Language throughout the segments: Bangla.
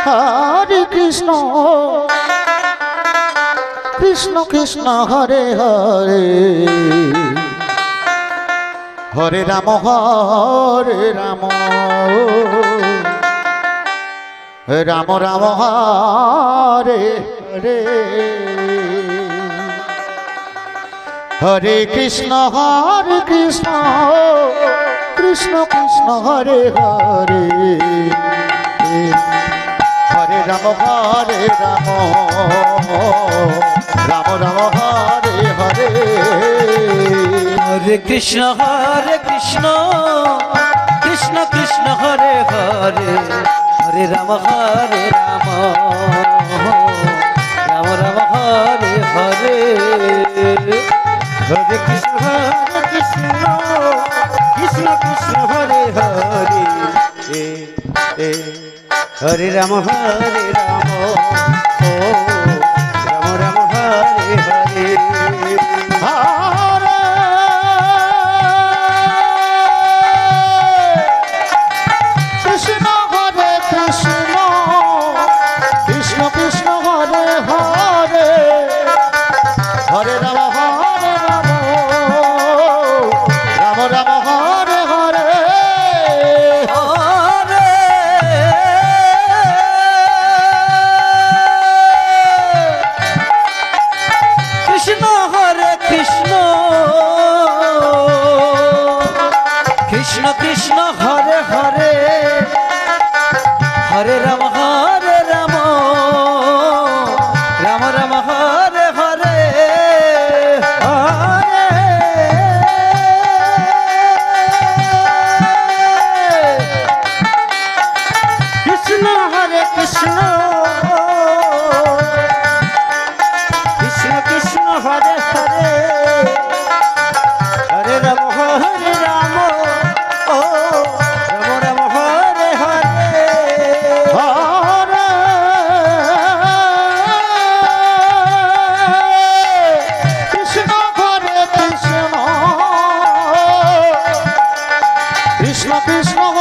হরে কৃষ্ণ কৃষ্ণ কৃষ্ণ হরে হরে হরে রাম রাম রাম হরে হরে হরে কৃষ্ণ কৃষ্ণ কৃষ্ণ হরে হরে হরে রাম রাম রাম হরে হরে হরে কৃষ্ণ কৃষ্ণ কৃষ্ণ হরে হরে হরে রাম রাম রাম হরে হরে হরে কৃষ্ণ কৃষ্ণ কৃষ্ণ হরে হরে হরে রাম ও রাম রাম হরে হরে কৃষ্ণ কৃষ্ণ হরে হরে হরে রাম রাম রাম হরে হরে কৃষ্ণ হরে কৃষ্ণ কৃষ্ণ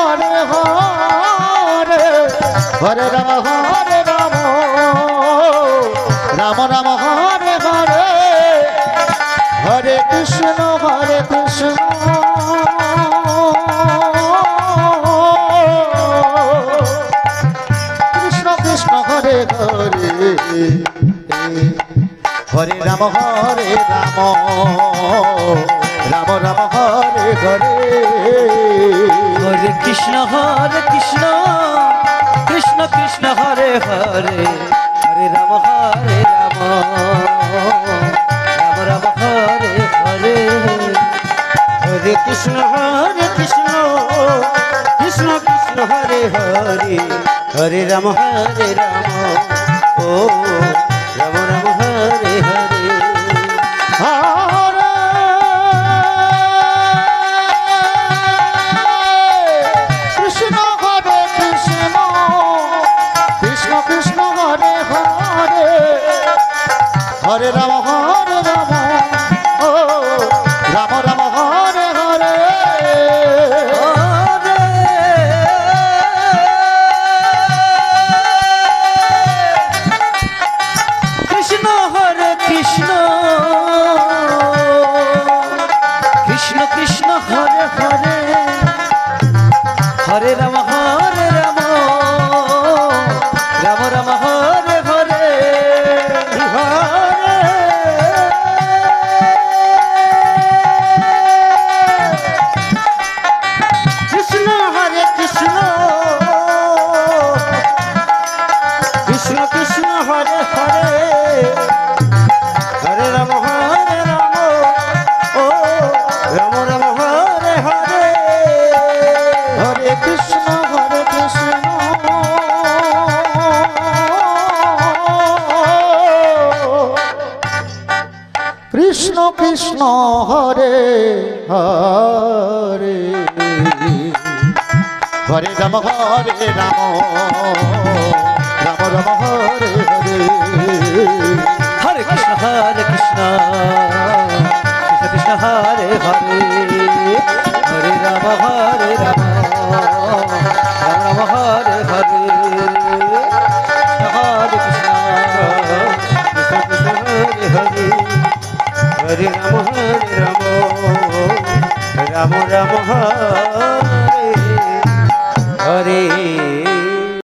হরে হরে হরে রাম হরে রাম রাম রাম হরে হরে হরে কৃষ্ণ কৃষ্ণ কৃষ্ণ হরে হরে হরে রাম রাম রাম হরে হরে হরে কৃষ্ণ কৃষ্ণ কৃষ্ণ হরে হরে হরে রাম রাম রাম হরে হরে হরে কৃষ্ণ কৃষ্ণ কৃষ্ণ হরে হরে হরে রাম ও রাম রাম হরে হরে হরে রাম ও রাম রাম হরে হরে কৃষ্ণ হরে কৃষ্ণ কৃষ্ণ হরে হরে হরে রাম রাম রাম হরে হরে কৃষ্ণ হরে কৃষ্ণ হরে হরে হরে রাম ও রাম রাম হরে হরে হরে কৃষ্ণ কৃষ্ণ কৃষ্ণ হরে হরে হরে রাম রাম রাম হরে হরে হরে কৃষ্ণ কৃষ্ণ কৃষ্ণ হরে হরে হরে রাম রাম রাম হরে হরে রাম রাম রাম হরে হরে